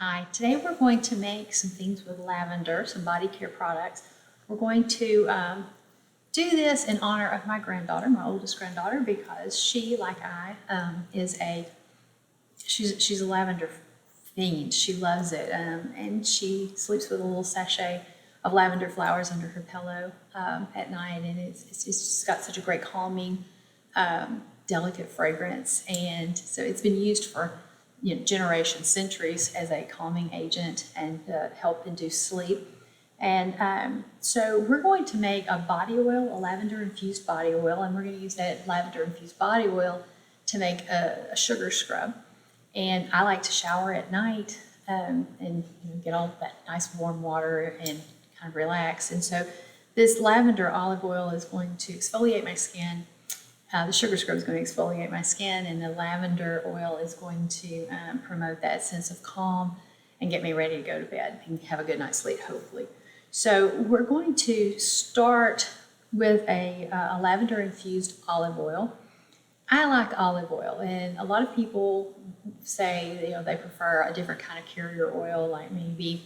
Hi, today we're going to make some things with lavender, some body care products. We're going to do this in honor of my granddaughter, my oldest granddaughter, because she, like I, she's a lavender fiend. She loves it, and she sleeps with a little sachet of lavender flowers under her pillow at night, and it's just got such a great calming, delicate fragrance, and so it's been used for generations, centuries as a calming agent and help induce sleep. And so we're going to make a body oil, a lavender infused body oil, and we're going to use that lavender infused body oil to make a sugar scrub. And I like to shower at night and get all that nice warm water and kind of relax. And so this lavender olive oil is going to exfoliate my skin. The sugar scrub is going to exfoliate my skin, and the lavender oil is going to promote that sense of calm and get me ready to go to bed and have a good night's sleep, hopefully. So we're going to start with a lavender infused olive oil. I like olive oil, and a lot of people say they prefer a different kind of carrier oil, like maybe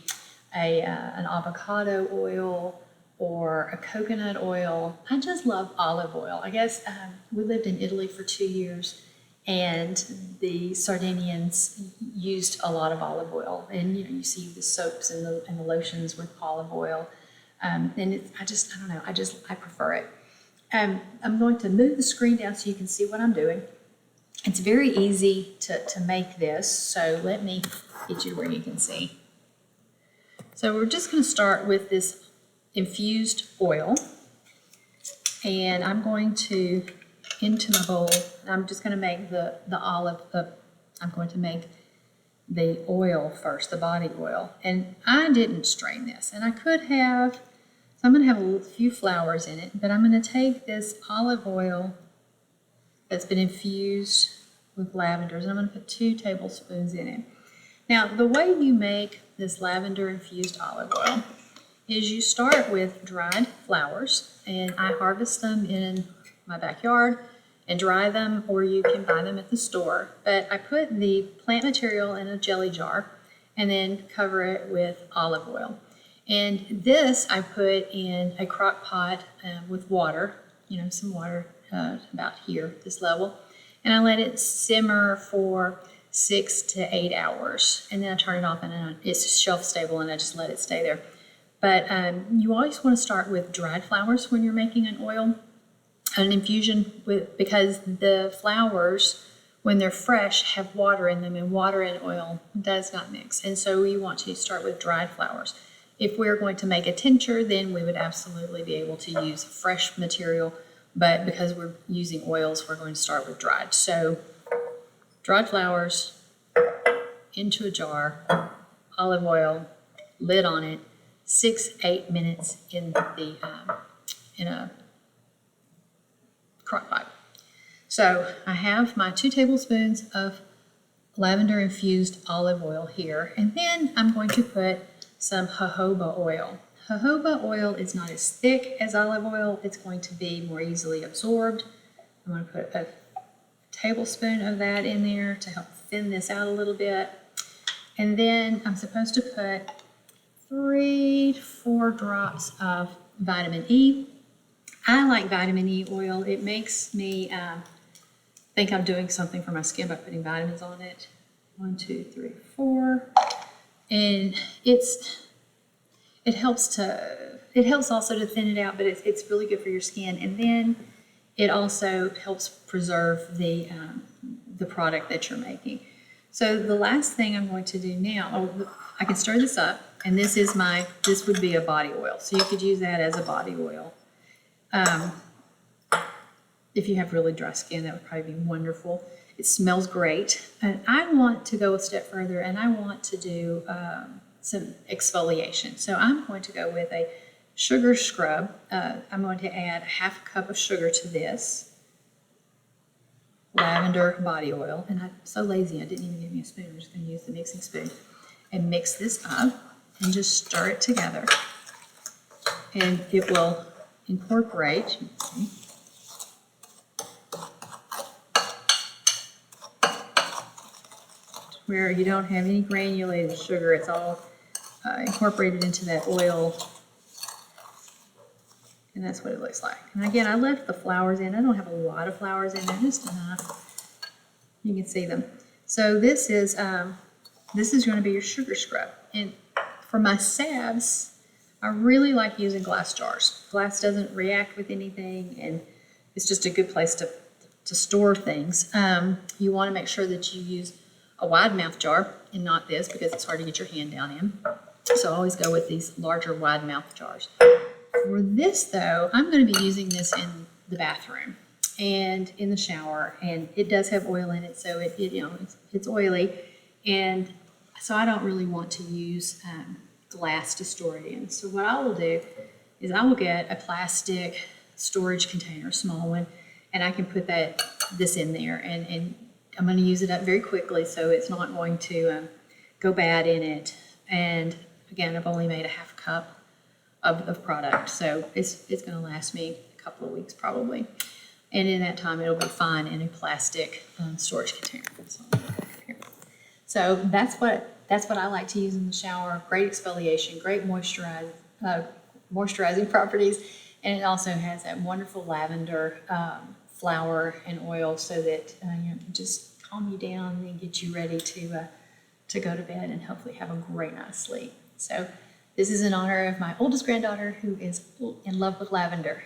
an avocado oil or a coconut oil. I just love olive oil. I guess we lived in Italy for 2 years, and the Sardinians used a lot of olive oil. And you see the soaps and the lotions with olive oil, and I don't know. I prefer it. I'm going to move the screen down so you can see what I'm doing. It's very easy to make this, so let me get you where you can see. So we're just going to start with this infused oil, and I'm going to, into my bowl, I'm just going to make I'm going to make the oil first, the body oil. And I didn't strain this, and I could have, so I'm going to have a few flowers in it, but I'm going to take this olive oil that's been infused with lavenders, and I'm going to put 2 tablespoons in it. Now, the way you make this lavender infused olive oil is you start with dried flowers, and I harvest them in my backyard and dry them, or you can buy them at the store. But I put the plant material in a jelly jar and then cover it with olive oil. And this I put in a crock pot with water, some water about here, this level, and I let it simmer for 6 to 8 hours. And then I turn it off, and it's shelf stable, and I just let it stay there. But you always want to start with dried flowers when you're making an oil, an infusion, because the flowers, when they're fresh, have water in them, and water and oil does not mix. And so you want to start with dried flowers. If we're going to make a tincture, then we would absolutely be able to use fresh material, but because we're using oils, we're going to start with dried. So dried flowers into a jar, olive oil, lid on it, 6-8 minutes in a crock pot. So I have my 2 tablespoons of lavender infused olive oil here, and then I'm going to put some jojoba oil. Jojoba oil is not as thick as olive oil. It's going to be more easily absorbed. I'm going to put a tablespoon of that in there to help thin this out a little bit. And then I'm supposed to put 3 to 4 drops of vitamin E. I like vitamin E oil. It makes me think I'm doing something for my skin by putting vitamins on it. 1, 2, 3, 4. And it helps also to thin it out, but it's really good for your skin. And then it also helps preserve the product that you're making. So the last thing I'm going to do now, I can stir this up, and this would be a body oil. So you could use that as a body oil. If you have really dry skin, that would probably be wonderful. It smells great. And I want to go a step further, and I want to do some exfoliation. So I'm going to go with a sugar scrub. I'm going to add a 1/2 cup of sugar to this lavender body oil. And I'm so lazy, I didn't even give me a spoon. I'm just going to use the mixing spoon and mix this up and just stir it together. And it will incorporate, you can see, where you don't have any granulated sugar. It's all incorporated into that oil. And that's what it looks like. And again, I left the flowers in. I don't have a lot of flowers in there, just enough. You can see them. So this is going to be your sugar scrub. And for my salves, I really like using glass jars. Glass doesn't react with anything, and it's just a good place to store things. You want to make sure that you use a wide mouth jar and not this, because it's hard to get your hand down in. So I always go with these larger wide mouth jars. For this though, I'm going to be using this in the bathroom and in the shower, and it does have oil in it, so it's oily, and so I don't really want to use glass to store it in. So what I will do is I will get a plastic storage container, a small one, and I can put this in there, and I'm going to use it up very quickly, so it's not going to go bad in it. And again, I've only made a half cup of product, so it's going to last me a couple of weeks probably, and in that time it'll be fine in a plastic storage container. So that's what I like to use in the shower. Great exfoliation, great moisturizing properties, and it also has that wonderful lavender flower and oil, so that just calm you down and get you ready to go to bed and hopefully have a great night's sleep. So this is in honor of my oldest granddaughter, who is in love with lavender.